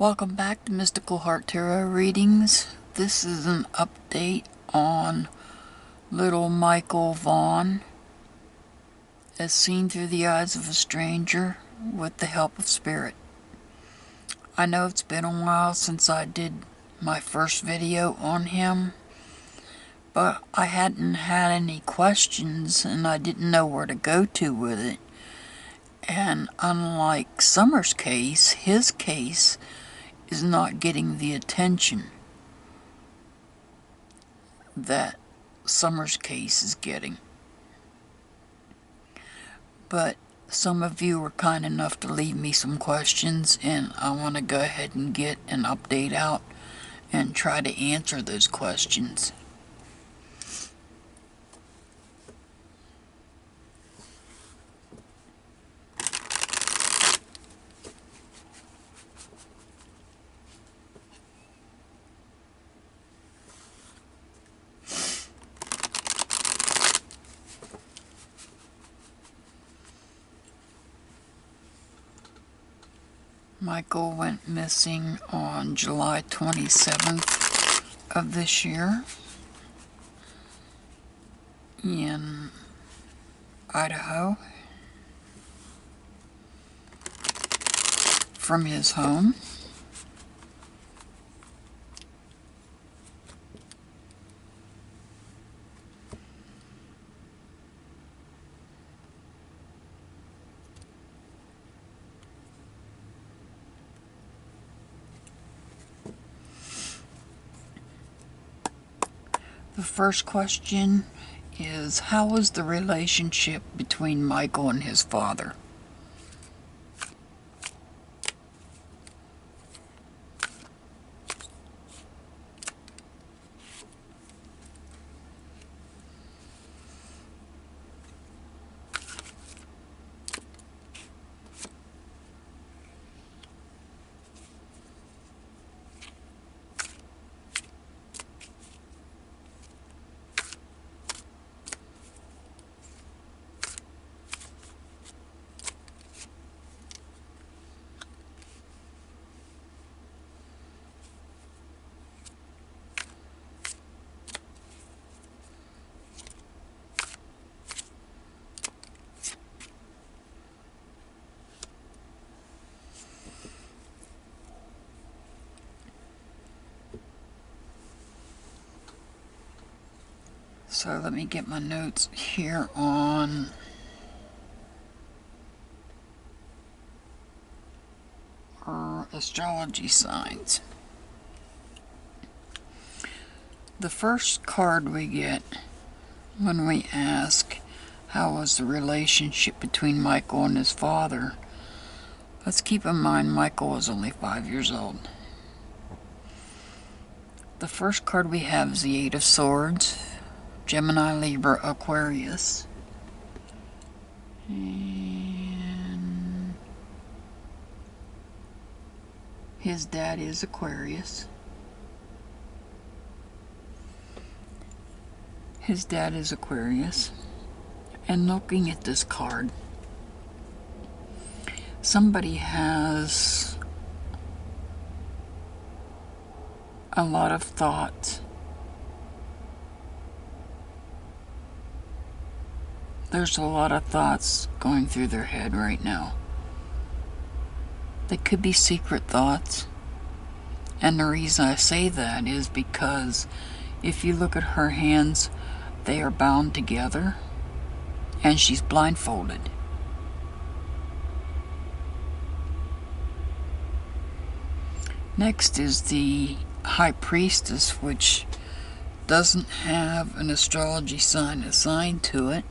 Welcome back to Mystical Heart Tarot Readings. This is an update on little Michael Vaughn as seen through the eyes of a stranger with the help of spirit. I know it's been a while since I did my first video on him, but I hadn't had any questions and I didn't know where to go to with it. And unlike Summer's case, his case is not getting the attention that Summer's case is getting. But some of you were kind enough to leave me some questions, and I want to go ahead and get an update out and try to answer those questions. Michael went missing on July 27th of this year in Idaho from his home. The first question is, how was the relationship between Michael and his father? So let me get my notes here on our astrology signs. The first card we get when we ask how was the relationship between Michael and his father, let's keep in mind Michael was only 5 years old. The first card we have is the Eight of Swords, Gemini, Libra, Aquarius. And his dad is Aquarius. His dad is Aquarius. And looking at this card, somebody has a lot of thoughts. There's a lot of thoughts going through their head right now. They could be secret thoughts. And the reason I say that is because if you look at her hands, they are bound together and she's blindfolded. Next is the High Priestess, which doesn't have an astrology sign assigned to it.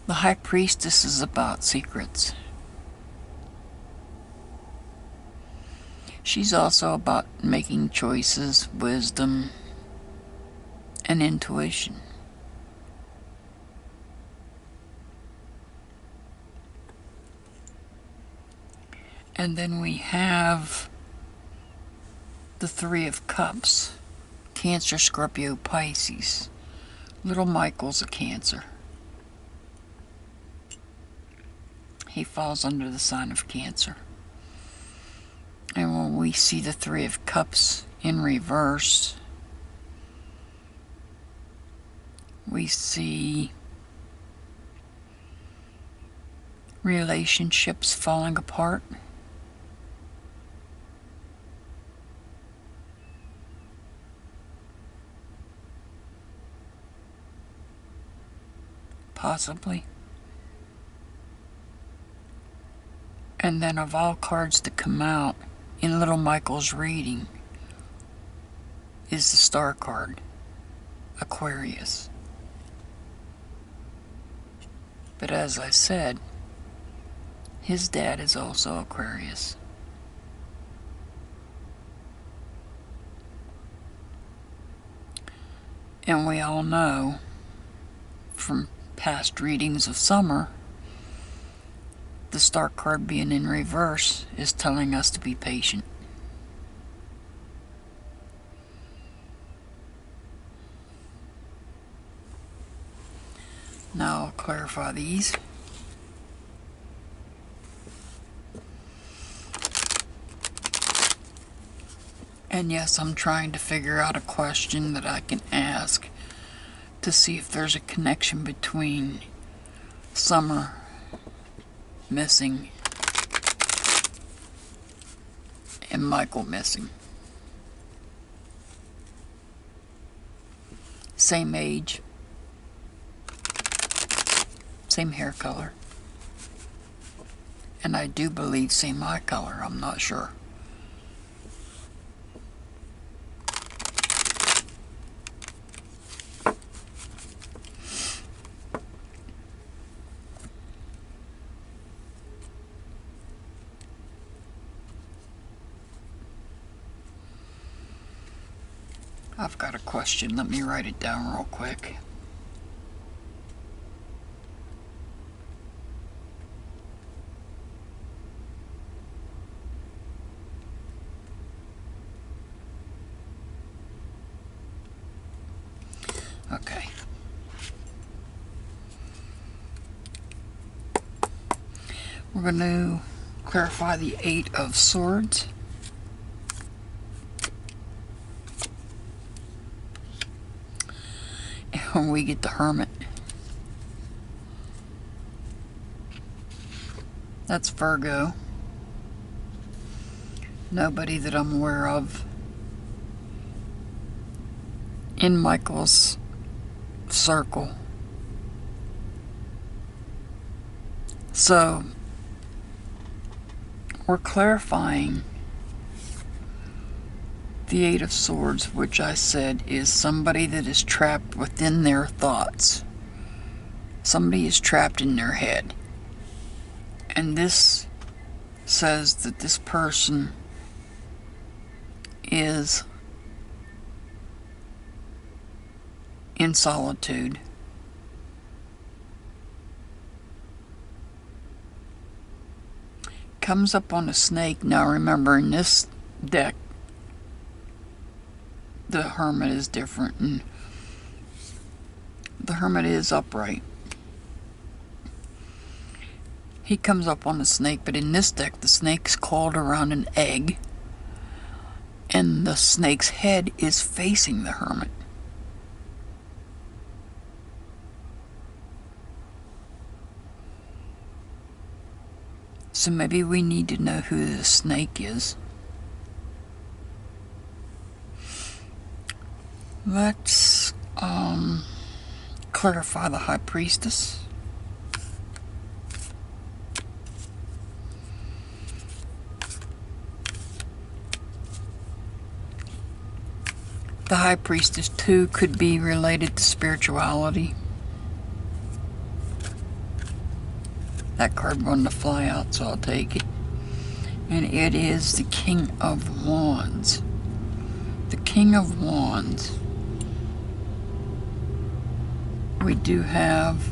The High Priestess is about secrets. She's also about making choices, wisdom, and intuition. And then we have the Three of Cups, Cancer, Scorpio, Pisces. Little Michael's a Cancer. He falls under the sign of Cancer. we see the Three of Cups in reverse. We see relationships falling apart. Possibly. And then of all cards that come out in Little Michael's reading is the Star card, Aquarius. But as I said, his dad is also Aquarius. And we all know from past readings of summer, the Star card being in reverse is telling us to be patient. Now I'll clarify these. And yes, I'm trying to figure out a question that I can ask to see if there's a connection between Summer missing and Michael missing. Same age, same hair color, and I do believe same eye color, I'm not sure. I've got a question. Let me write it down real quick. Okay. We're going to clarify the Eight of Swords. And we get the Hermit. That's Virgo. Nobody that I'm aware of in Michael's circle. So, we're clarifying the Eight of Swords, which I said is somebody that is trapped within their thoughts. Somebody is trapped in their head. And this says that this person is in solitude. Comes up on a snake. Now remember, in this deck, the Hermit is different, and the Hermit is upright. He comes up on a snake, but in this deck, the snake's coiled around an egg, and the snake's head is facing the Hermit. So maybe we need to know who the snake is. Let's clarify the High Priestess. The High Priestess too could be related to spirituality. That card wanted to fly out, so I'll take it. And it is the King of Wands. The King of Wands. We do have,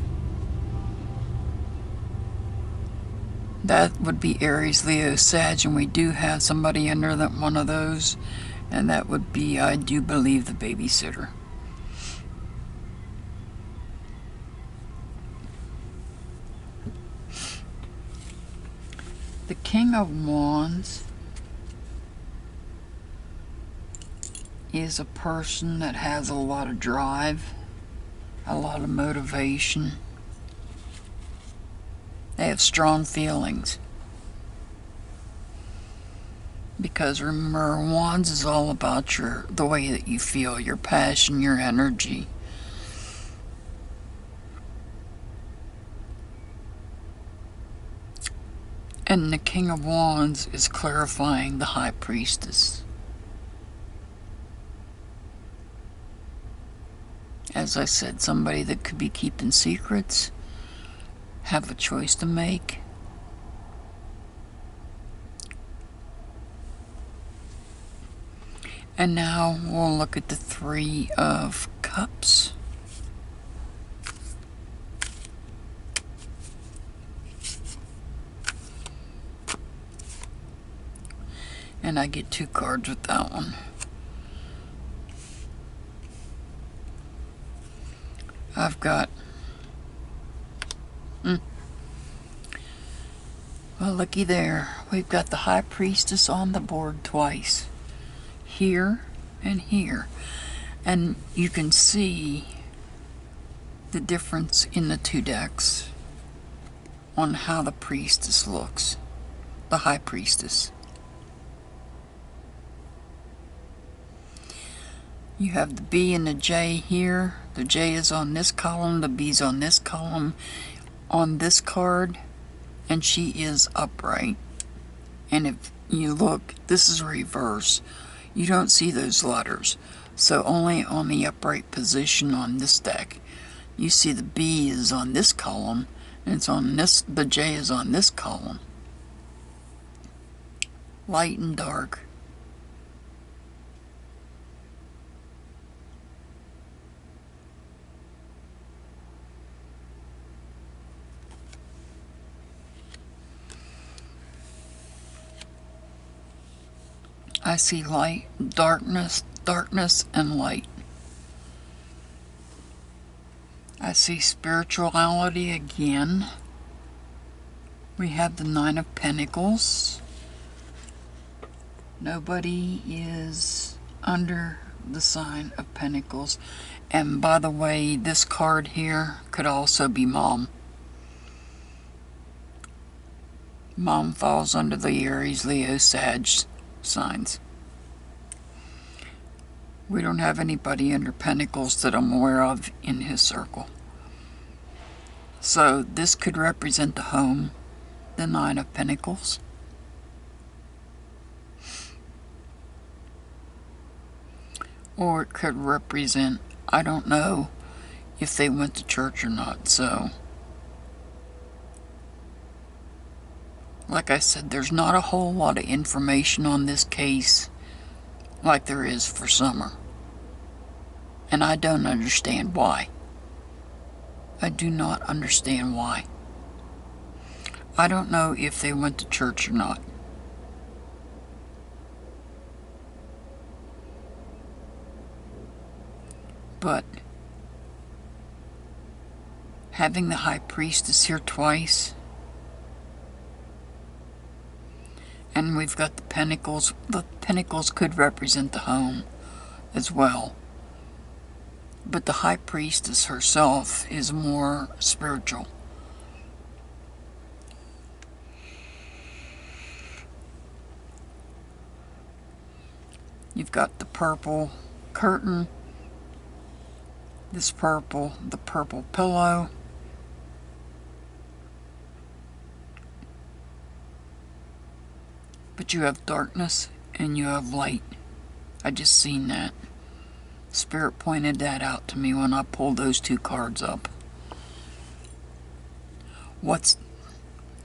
that would be Aries, Leo, Sag, and we do have somebody under that one of those, and that would be, I do believe, the babysitter. The King of Wands He is a person that has a lot of drive, a lot of motivation. They have strong feelings. Because remember, Wands is all about the way that you feel, your passion, your energy. And the King of Wands is clarifying the High Priestess. As I said, somebody that could be keeping secrets, have a choice to make. And now we'll look at the Three of Cups. And I get 2 cards with that one. I've got... well, looky there. We've got the High Priestess on the board twice. Here and here. And you can see the difference in the 2 decks on how the Priestess looks. The High Priestess. You have the B and the J here. The J is on this column, the B's on this column, on this card, and she is upright. And if you look, this is reverse. You don't see those letters. So only on the upright position on this deck. You see the B is on this column, and it's on this, the J is on this column. Light and dark. I see light, darkness, darkness, and light. I see spirituality again. We have the Nine of Pentacles. Nobody is under the sign of Pentacles. And by the way, this card here could also be Mom. Mom falls under the Aries, Leo, Sag signs. We don't have anybody under Pentacles that I'm aware of in his circle. So this could represent the home, the Nine of Pentacles. Or it could represent, I don't know if they went to church or not, so like I said, there's not a whole lot of information on this case like there is for Summer. And I don't understand why. I do not understand why. I don't know if they went to church or not. But having the High Priestess here twice, and we've got the Pentacles. The Pentacles could represent the home as well. But the High Priestess herself is more spiritual. You've got the purple curtain, this purple, the purple pillow. But you have darkness and you have light. I just seen that. Spirit pointed that out to me when I pulled those 2 cards up.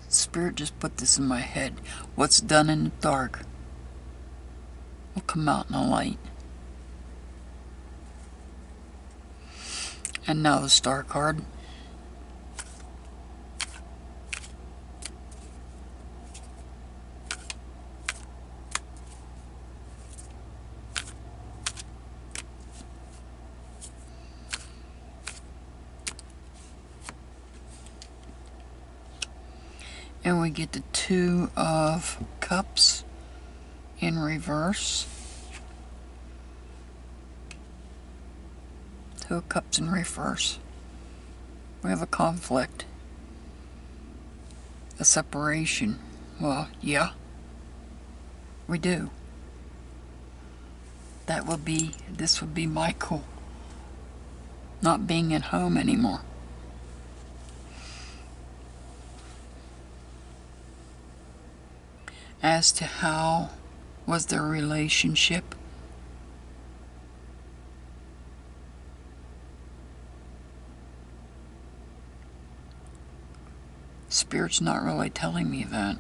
Spirit just put this in my head. What's done in the dark will come out in the light. And now the Star card. And we get the Two of Cups in reverse. Two of Cups in reverse. We have a conflict. A separation. Well, yeah. We do. This would be Michael not being at home anymore. As to how was their relationship, Spirit's not really telling me that.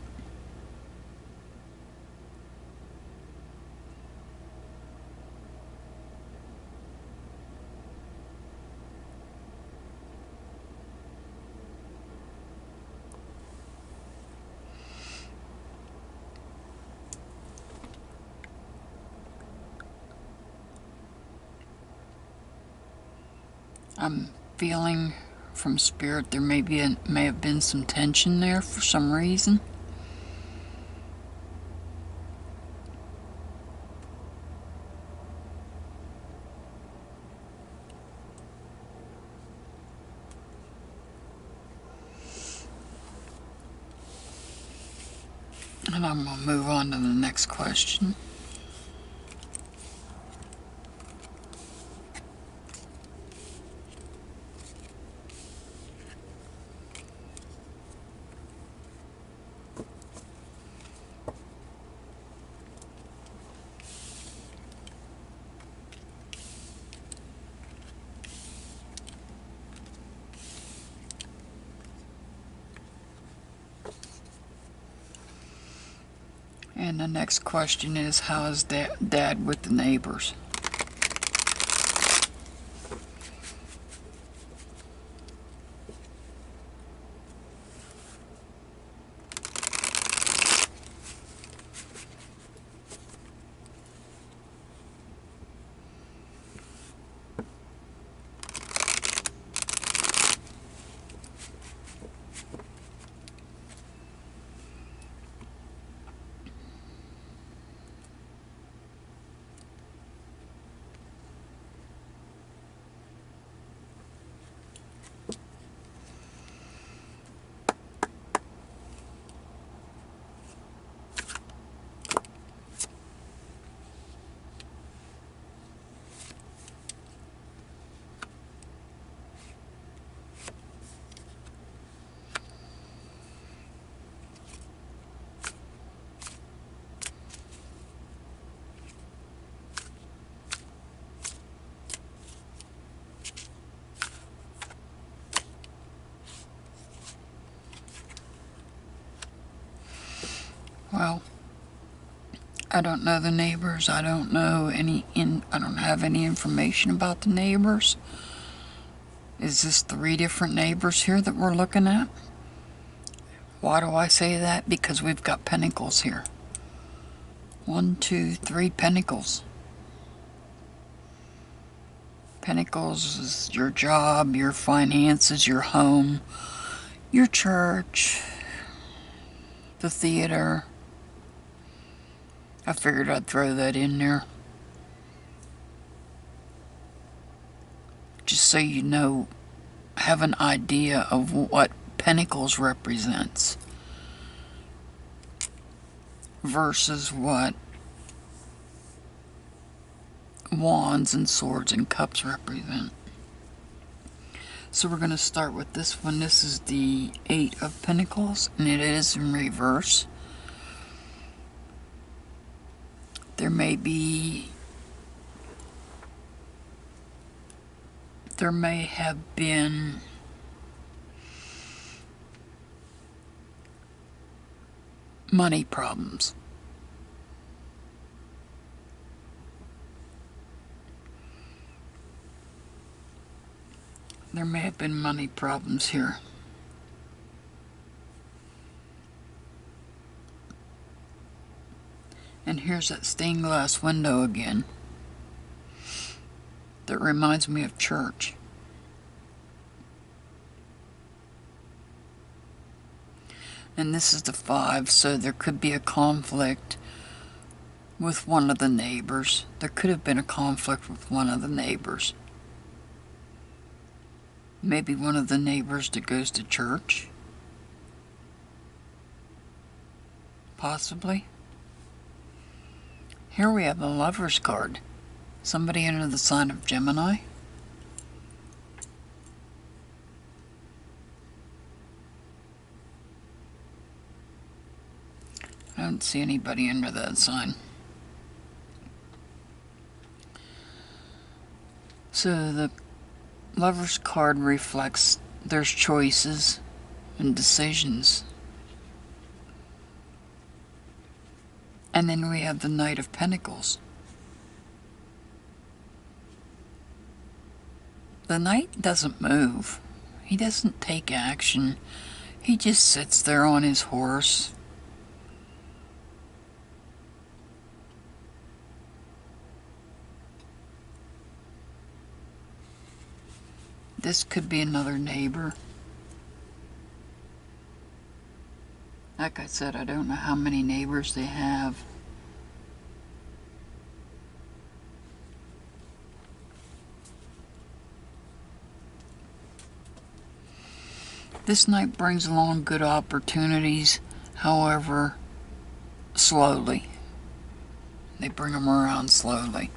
I'm feeling from Spirit there may have been some tension there for some reason. And I'm going to move on to the next question. And the next question is, how is Dad with the neighbors? Well, I don't know the neighbors. I don't know I don't have any information about the neighbors. Is this 3 different neighbors here that we're looking at? Why do I say that? Because we've got pentacles here. 1, 2, 3 pentacles. Pentacles is your job, your finances, your home, your church, the theater. I figured I'd throw that in there. Just so you know, have an idea of what Pentacles represents versus what Wands and Swords and Cups represent. So we're going to start with this one. This is the 8 of Pentacles, and it is in reverse. There may have been money problems. There may have been money problems here. And here's that stained glass window again. That reminds me of church. And this is the 5, so there could be a conflict with one of the neighbors. There could have been a conflict with one of the neighbors. Maybe one of the neighbors that goes to church. Possibly. Here we have the Lover's card. Somebody under the sign of Gemini. I don't see anybody under that sign. So the Lover's card reflects there's choices and decisions. And then we have the Knight of Pentacles. The Knight doesn't move. He doesn't take action. He just sits there on his horse. This could be another neighbor. Like I said, I don't know how many neighbors they have. This Knight brings along good opportunities, however, slowly. They bring them around slowly.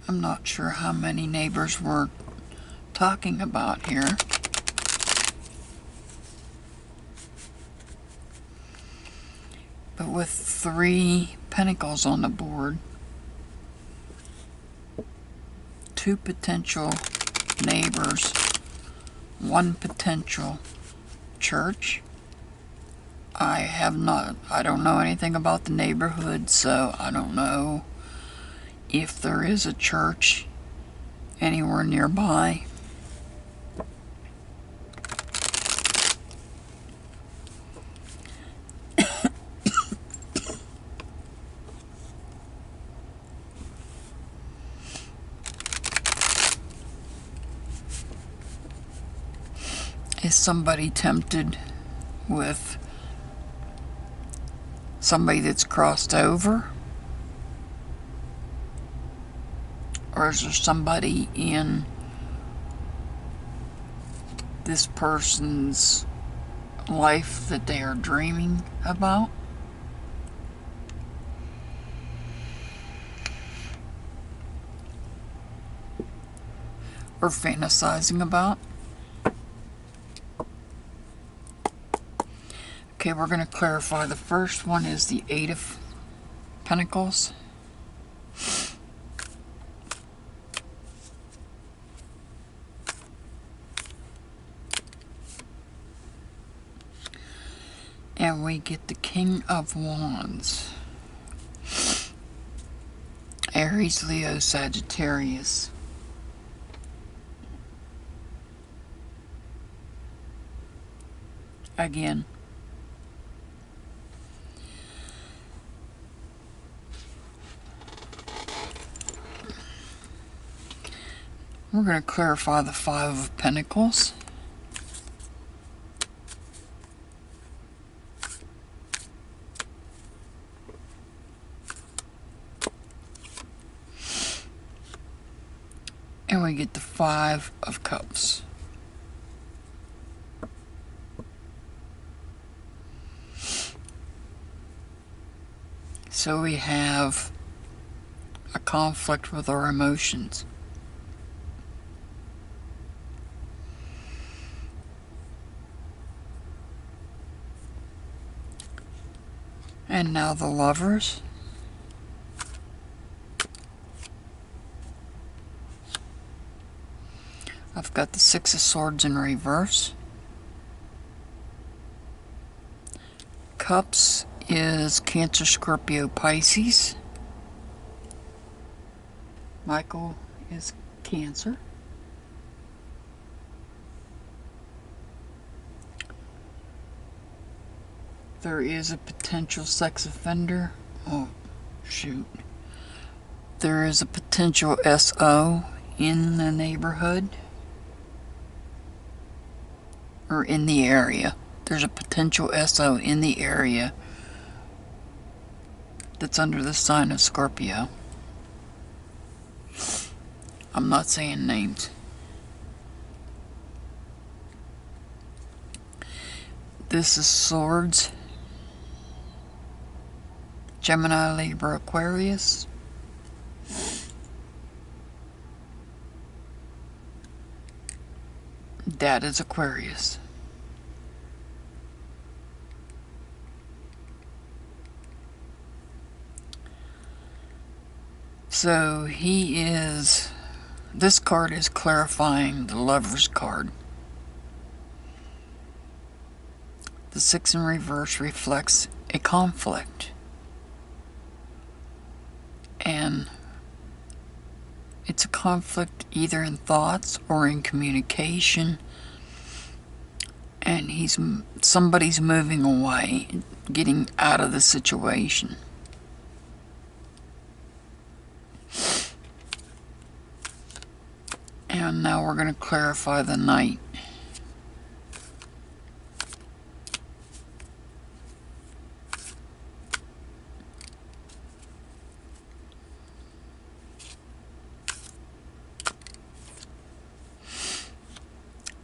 I'm not sure how many neighbors we're talking about here. But with 3 pentacles on the board, 2 potential neighbors, 1 potential church. I don't know anything about the neighborhood, so I don't know if there is a church anywhere nearby. Is somebody tempted with somebody that's crossed over? Or is there somebody in this person's life that they are dreaming about? Or fantasizing about? Okay, we're going to clarify. The first one is the 8 of Pentacles. And we get the King of Wands. Aries, Leo, Sagittarius. Again. We're going to clarify the 5 of Pentacles. And we get the 5 of Cups. So we have a conflict with our emotions. And now the Lovers. I've got the 6 of Swords in reverse. Cups is Cancer, Scorpio, Pisces. Michael is Cancer. There is a potential sex offender. Oh, shoot. There is a potential SO in the neighborhood. Or in the area. There's a potential SO in the area that's under the sign of Scorpio. I'm not saying names. This is Swords, Gemini, Libra, Aquarius. That is Aquarius. So he is, this card is clarifying the Lover's card. The 6 in reverse reflects a conflict. And it's a conflict either in thoughts or in communication. And somebody's moving away, getting out of the situation. And now we're going to clarify the Knight.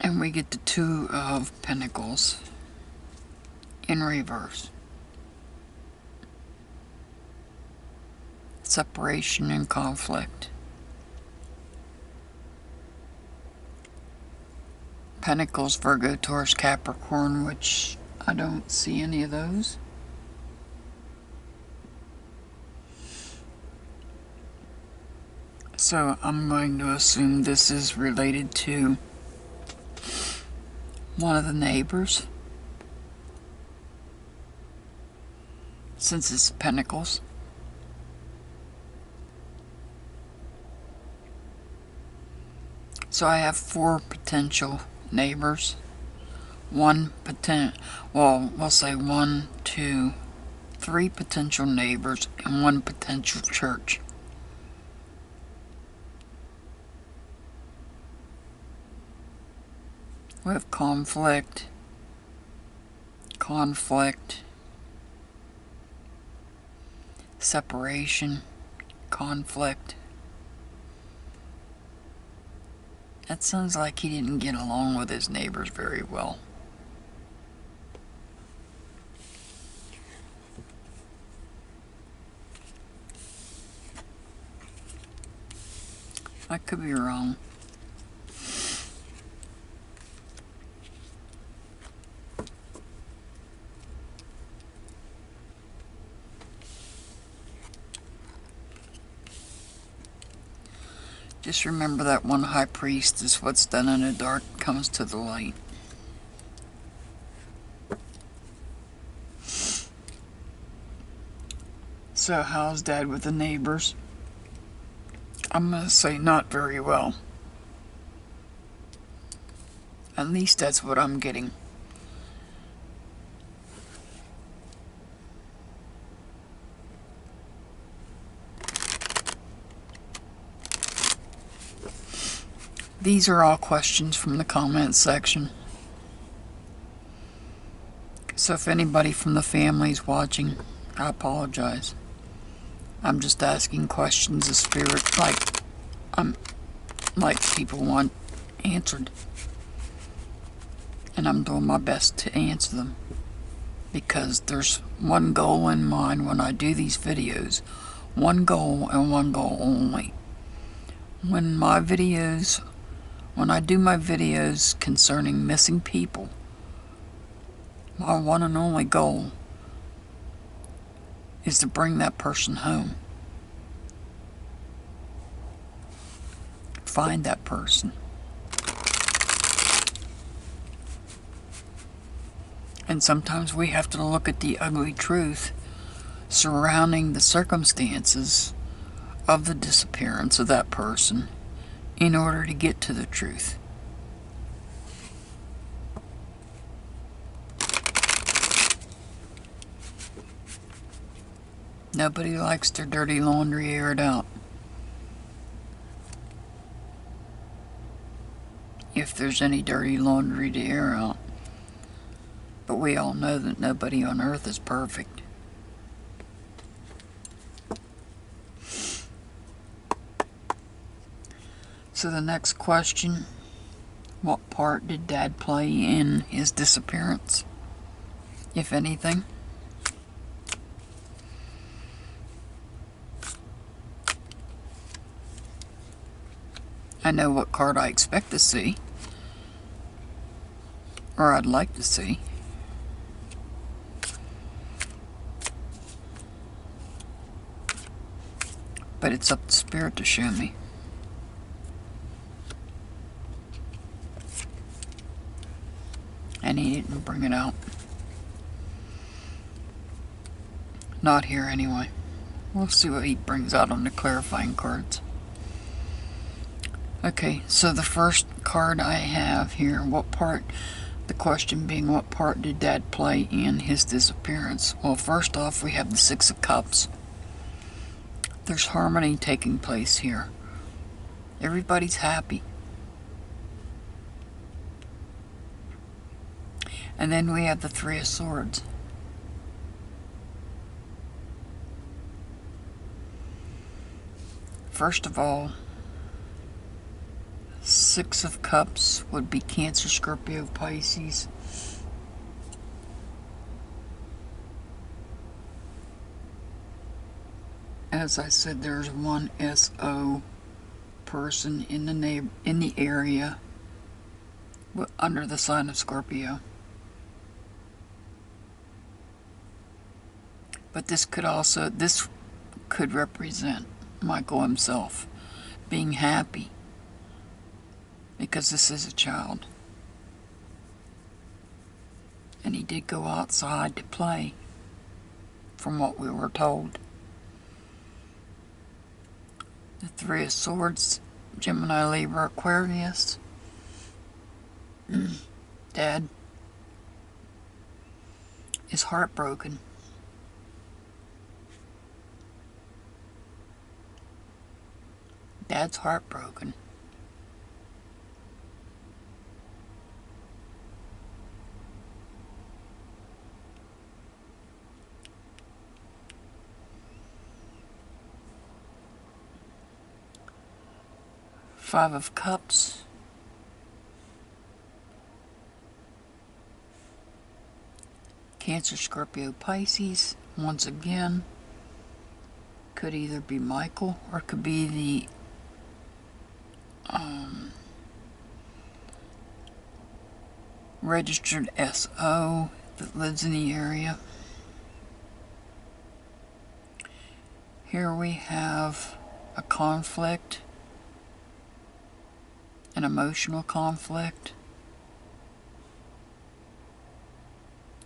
And we get the 2 of Pentacles in reverse. Separation and conflict. Pentacles, Virgo, Taurus, Capricorn, which I don't see any of those. So I'm going to assume this is related to one of the neighbors, since it's Pentacles. So I have 4 potential neighbors. We'll say 1, 2, 3 potential neighbors and 1 potential church. We have conflict, separation, conflict. That sounds like he didn't get along with his neighbors very well. I could be wrong. Just remember that one high priest is what's done in the dark comes to the light. So how's Dad with the neighbors? I'm going to say not very well. At least that's what I'm getting. These are all questions from the comment section. So if anybody from the family's watching, I apologize. I'm just asking questions of spirit like people want answered. And I'm doing my best to answer them. Because there's one goal in mind when I do these videos. One goal and one goal only. When I do my videos concerning missing people, my one and only goal is to bring that person home. Find that person. And sometimes we have to look at the ugly truth surrounding the circumstances of the disappearance of that person in order to get to the truth. Nobody likes their dirty laundry aired out. If there's any dirty laundry to air out. But we all know that nobody on earth is perfect. So the next question, what part did Dad play in his disappearance, if anything? I know what card I expect to see, or I'd like to see. But it's up to Spirit to show me. And he didn't bring it out. Not here anyway. We'll see what he brings out on the clarifying cards. Okay, so the first card I have here, what part, the question being what part did Dad play in his disappearance? Well, first off, we have the Six of Cups. There's harmony taking place here. Everybody's happy. And then we have the Three of Swords. First of all, Six of Cups would be Cancer, Scorpio, Pisces. As I said, there's one SO person in the area under the sign of Scorpio. But this could represent Michael himself being happy because this is a child. And he did go outside to play, from what we were told. The Three of Swords, Gemini, Libra, Aquarius. Dad is heartbroken. Dad's heartbroken. Five of Cups. Cancer, Scorpio, Pisces. Once again, could either be Michael or could be the registered SO that lives in the area. Here we have a conflict, an emotional conflict,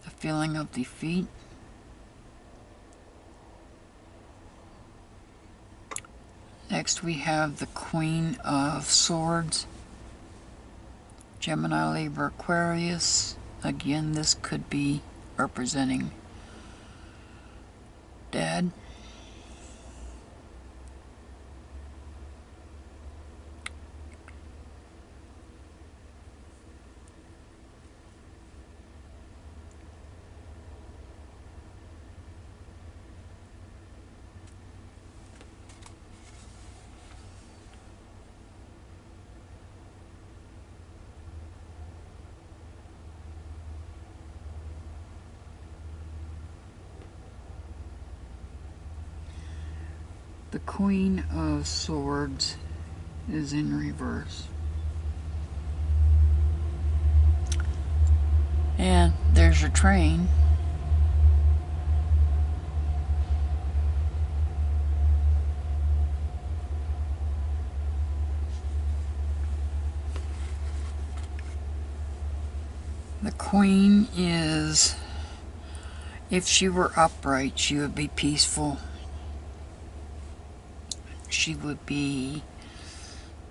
a feeling of defeat. Next we have the Queen of Swords, Gemini, Libra, Aquarius. Again, this could be representing Dad. The Queen of Swords is in reverse. And there's your train. The Queen is, if she were upright, she would be peaceful. She would be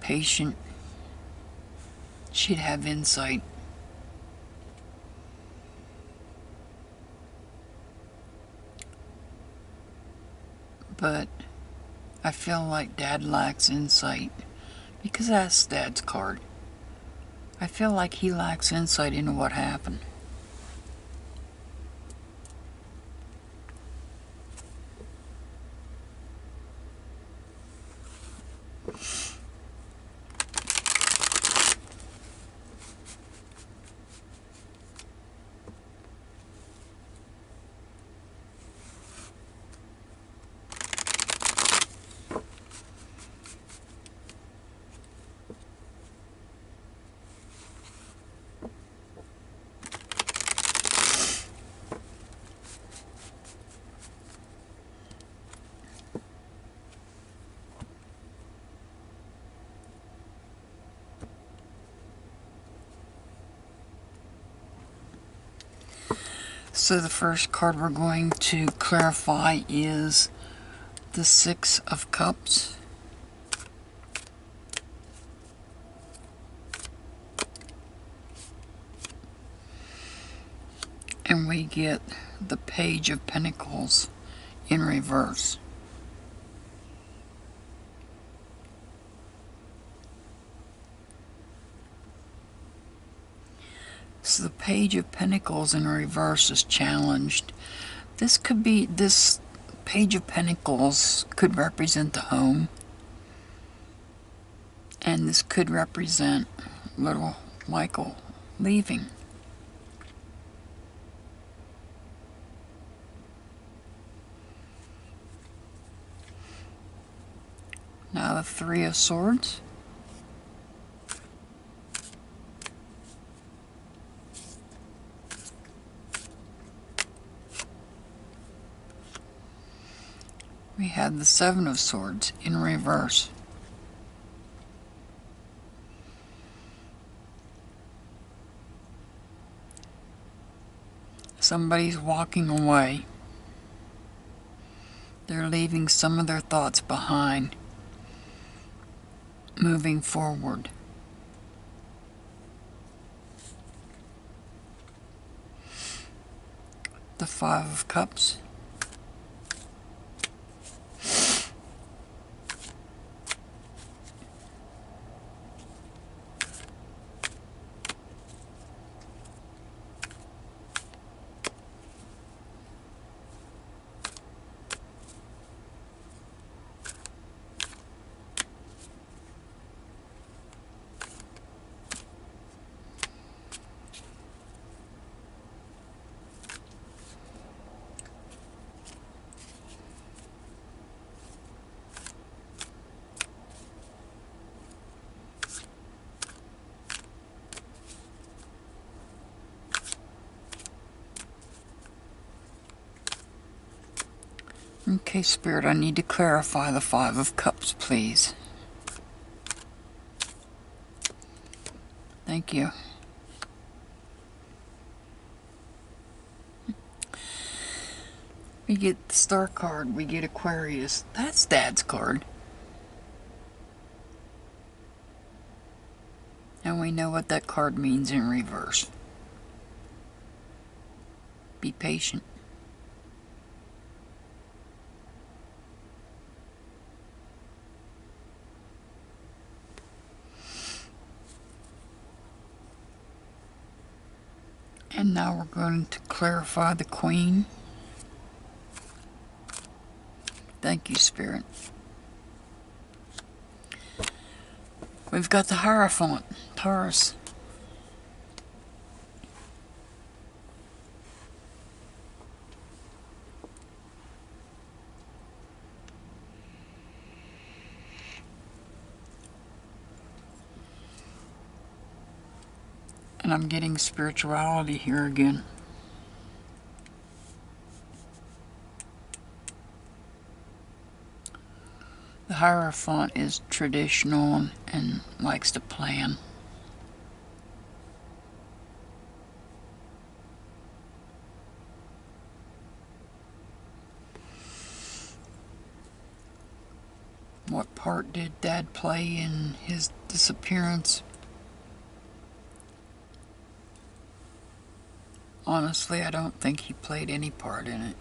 patient. She'd have insight. But I feel like Dad lacks insight because that's Dad's card. I feel like he lacks insight into what happened. So the first card we're going to clarify is the Six of Cups. And we get the Page of Pentacles in reverse. So the Page of Pentacles in reverse is challenged. This Page of Pentacles could represent the home. And this could represent little Michael leaving. Now the Three of Swords. We had the Seven of Swords in reverse. Somebody's walking away. They're leaving some of their thoughts behind, moving forward. The Five of Cups. Okay, Spirit, I need to clarify the Five of Cups, please. Thank you. We get the Star card, we get Aquarius. That's Dad's card. And we know what that card means in reverse. Be patient. And now we're going to clarify the Queen. Thank you, Spirit. We've got the Hierophant, Taurus. And I'm getting spirituality here again. The Hierophant is traditional and likes to plan. What part did Dad play in his disappearance? Honestly, I don't think he played any part in it.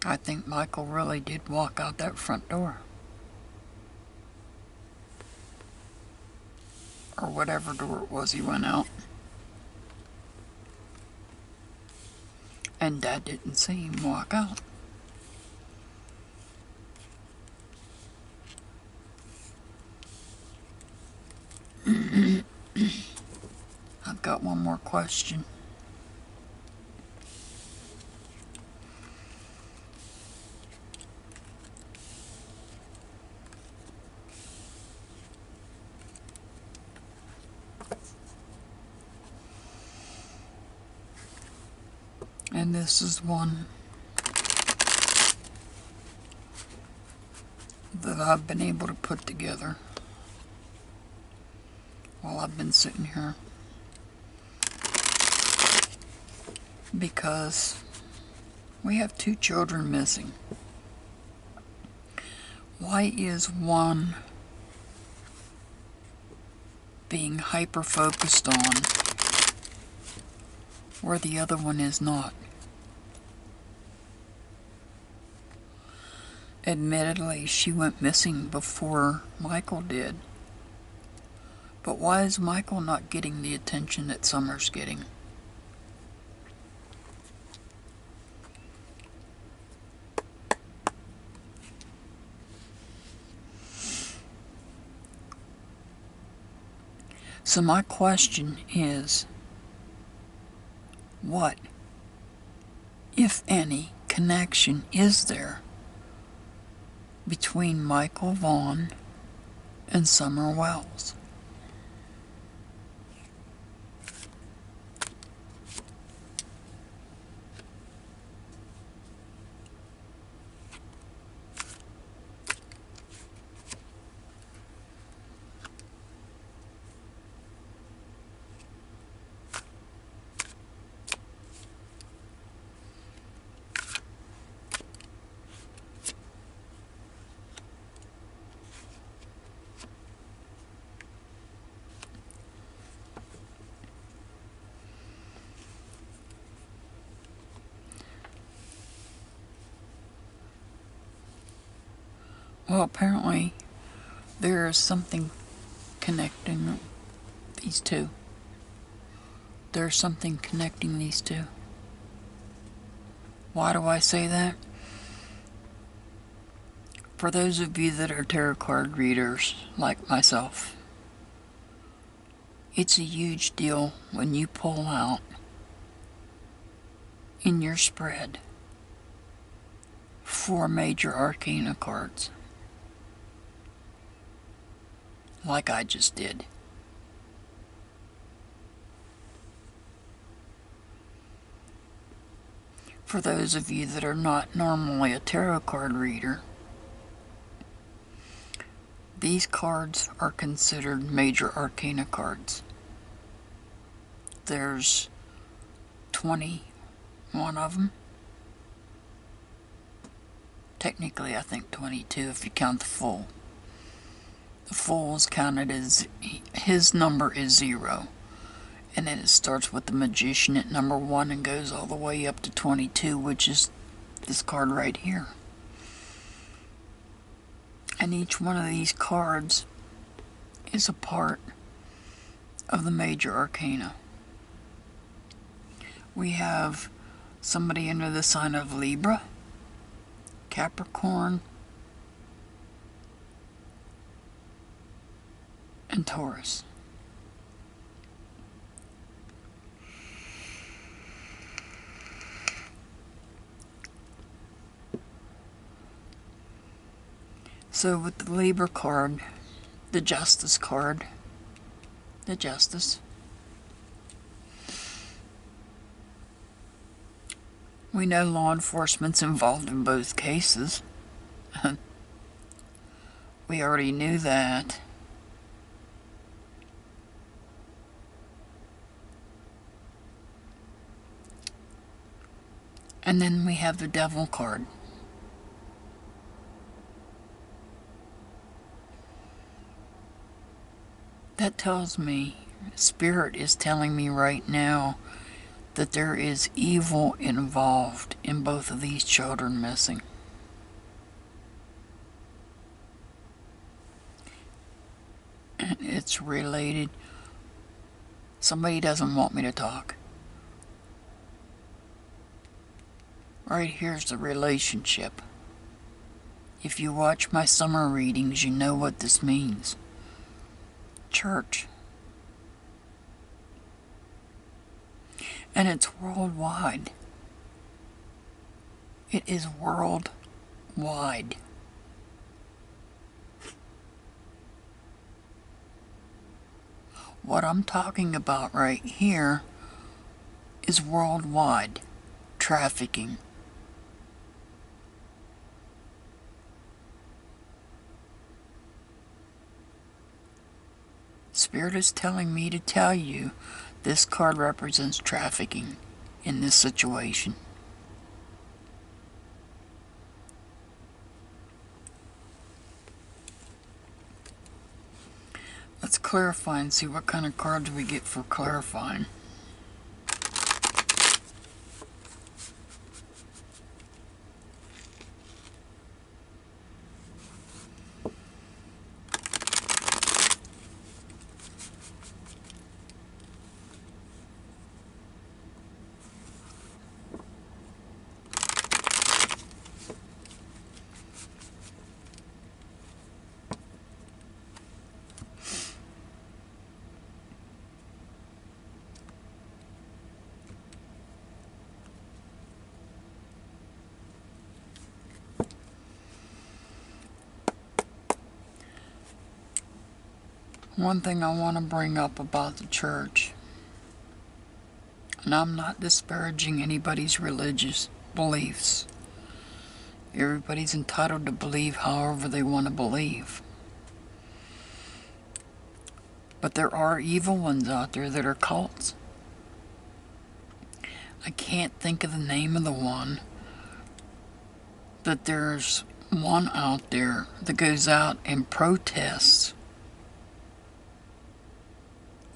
I think Michael really did walk out that front door. Or whatever door it was he went out. And Dad didn't see him walk out. I've got one more question. And this is one that I've been able to put together while I've been sitting here. because we have 2 children missing. Why is one being hyper-focused on where the other one is not? Admittedly, she went missing before Michael did. But why is Michael not getting the attention that Summer's getting? So my question is, what, if any, connection is there between Michael Vaughn and Summer Wells? Well, apparently there is something connecting these two. There's something connecting these two. Why do I say that? For those of you that are tarot card readers, like myself, it's a huge deal when you pull out in your spread 4 major arcana cards, like I just did. For those of you that are not normally a tarot card reader, these cards are considered major arcana cards. There's 21 of them. Technically, I think 22 if you count the full. The full is counted as, his number is 0. And then it starts with the Magician at number 1 and goes all the way up to 22, which is this card right here. And each one of these cards is a part of the major arcana. We have somebody under the sign of Libra, Capricorn, and Taurus. So with the Libra card, the Justice card, the Justice, we know law enforcement's involved in both cases. We already knew that. And then we have the Devil card. That tells me, Spirit is telling me right now, that there is evil involved in both of these children missing. And it's related. Somebody doesn't want me to talk. Right here's the relationship. If you watch my summer readings, you know what this means. Church. And it's worldwide. It is worldwide. What I'm talking about right here is worldwide trafficking. Spirit is telling me to tell you this card represents trafficking. in this situation. Let's clarify and see what kind of cards we get for clarifying. One thing I want to bring up about the church, and I'm not disparaging anybody's religious beliefs. Everybody's entitled to believe however they want to believe. But there are evil ones out there that are cults. I can't think of the name of the one, but there's one out there that goes out and protests.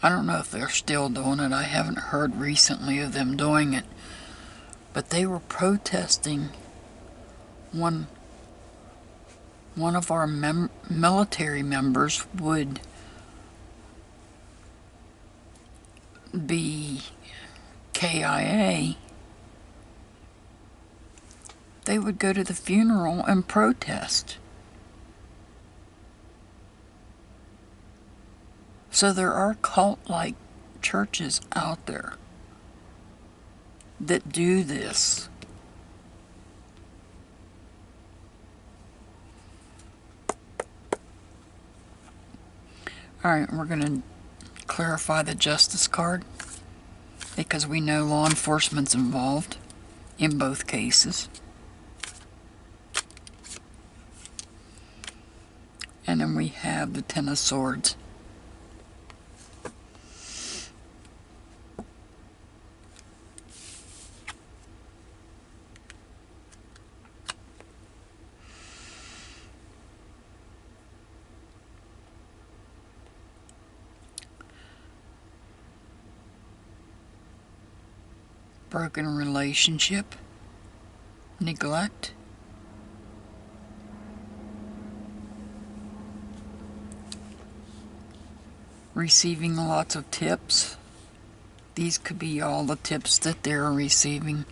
I don't know if they're still doing it. I haven't heard recently of them doing it. But they were protesting when one of our military members would be KIA. They would go to the funeral and protest. So there are cult-like churches out there that do this. Alright, we're going to clarify the Justice card because we know law enforcement's involved in both cases. And then we have the Ten of Swords. Broken relationship, neglect, receiving lots of tips. These could be all the tips that they're receiving.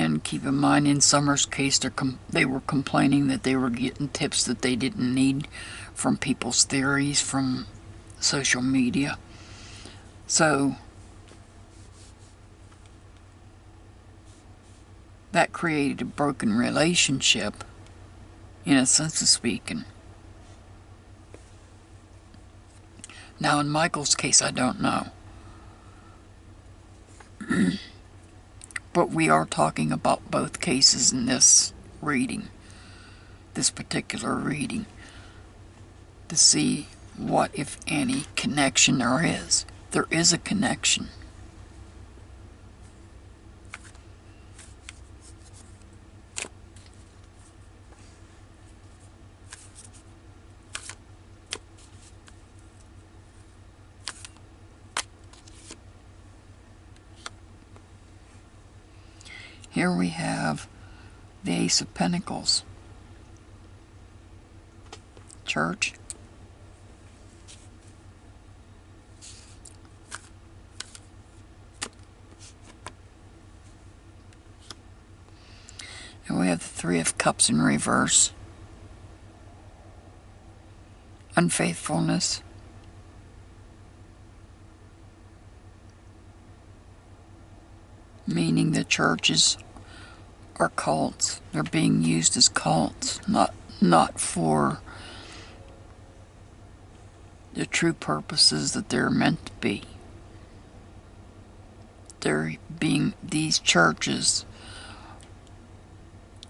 And keep in mind, in Summer's case, they were complaining that they were getting tips that they didn't need from people's theories from social media. So that created a broken relationship, in a sense of speaking. Now, in Michael's case, I don't know. But we are talking about both cases in this reading, this particular reading, to see what, if any, connection there is. There is a connection. Here we have the Ace of Pentacles, Church, and we have the Three of Cups in reverse, unfaithfulness, meaning the churches are cults. They're being used as cults, not for the true purposes that they're meant to be. These churches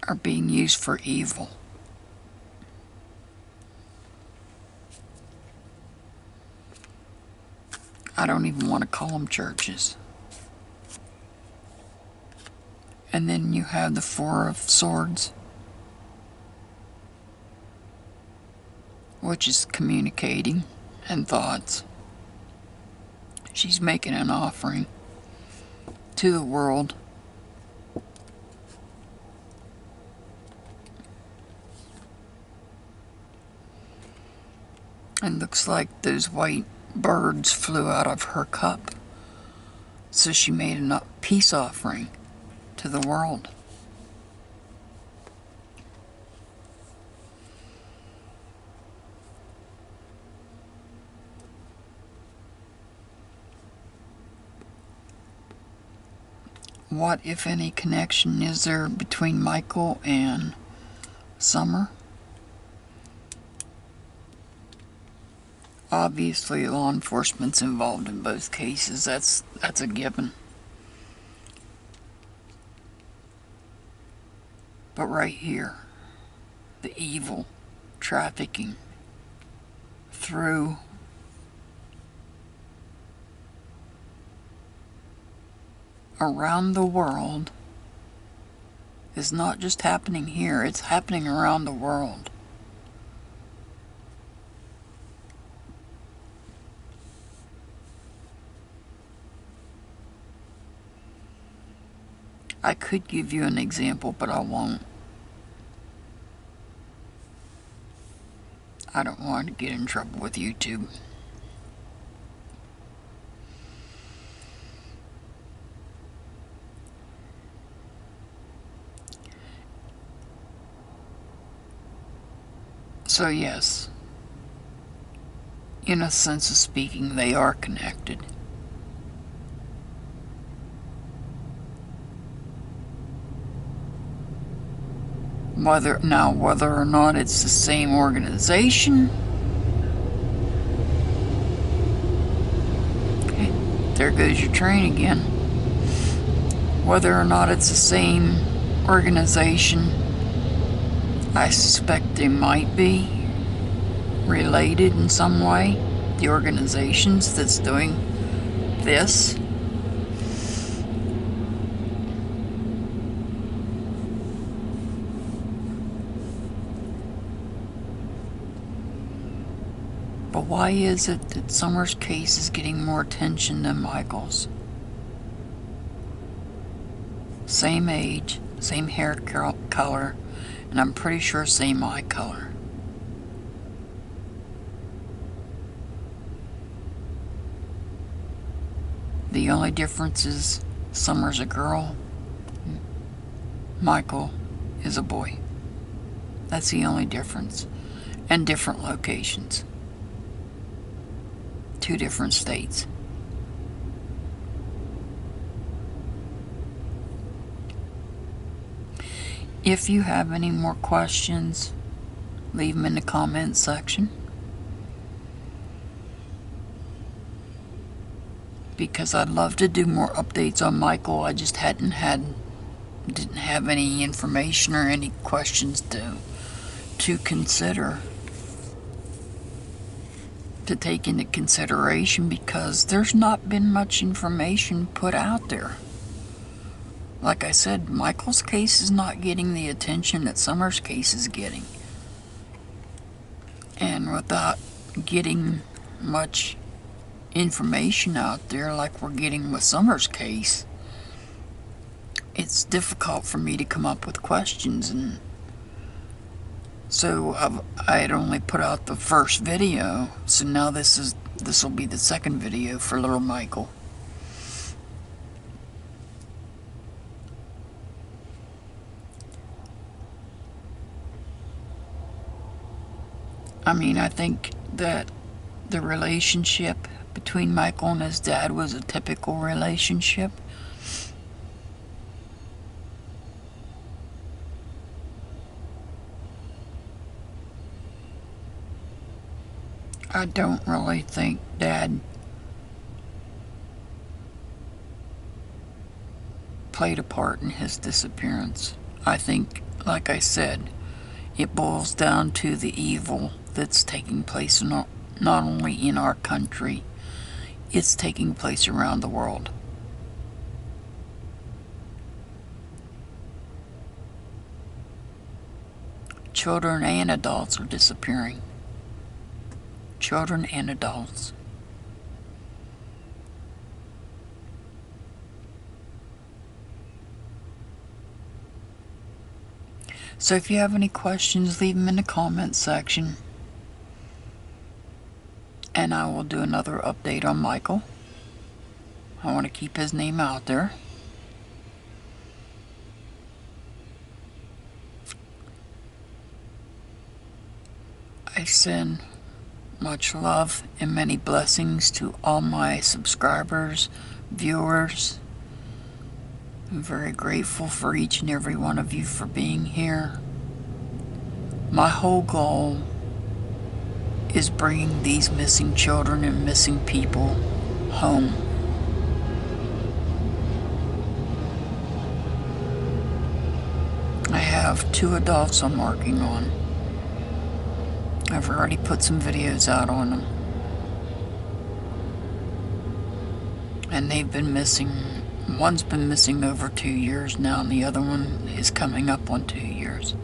are being used for evil. I don't even want to call them churches. And then you have the Four of Swords, which is communicating and thoughts. She's making an offering to the world. And looks like those white birds flew out of her cup. So she made a peace offering to the world. What, if any, connection is there between Michael and Summer? Obviously, law enforcement's involved in both cases. That's a given. But right here, the evil trafficking through around the world is not just happening here, it's happening around the world. I could give you an example, but I won't. I don't want to get in trouble with YouTube. So yes, in a sense of speaking, they are connected. Whether or not it's the same organization. Okay, there goes your train again. Whether or not it's the same organization, I suspect they might be related in some way. The organizations that's doing this. But why is it that Summer's case is getting more attention than Michael's? Same age, same hair color, and I'm pretty sure same eye color. The only difference is Summer's a girl, Michael is a boy. That's the only difference. And different locations. 2 different states. If you have any more questions, leave them in the comments section. Because I'd love to do more updates on Michael. I just didn't have any information or any questions to consider. To take into consideration, because there's not been much information put out there. Like I said, Michael's case is not getting the attention that Summer's case is getting. And without getting much information out there like we're getting with Summer's case, it's difficult for me to come up with questions. And so I had only put out the first video, so now this will be the second video for little Michael. I mean, I think that the relationship between Michael and his dad was a typical relationship. I don't really think Dad played a part in his disappearance. I think, like I said, it boils down to the evil that's taking place not only in our country, it's taking place around the world. children and adults are disappearing. Children and adults. So if you have any questions, leave them in the comments section. And I will do another update on Michael. I want to keep his name out there. I send much love and many blessings to all my subscribers, viewers. I'm very grateful for each and every one of you for being here. My whole goal is bringing these missing children and missing people home. I have 2 adults I'm working on. I've already put some videos out on them. And they've been missing. One's been missing over 2 years now, and the other one is coming up on 2 years.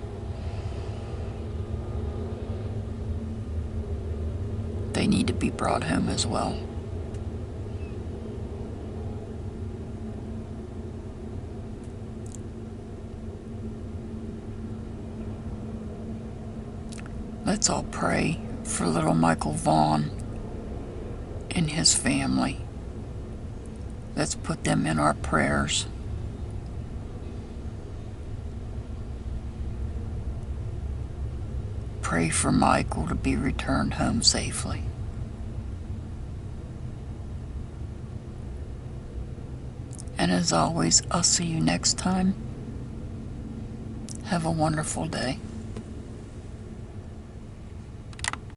They need to be brought home as well. Let's all pray for little Michael Vaughn and his family. Let's put them in our prayers. Pray for Michael to be returned home safely. And as always, I'll see you next time. Have a wonderful day.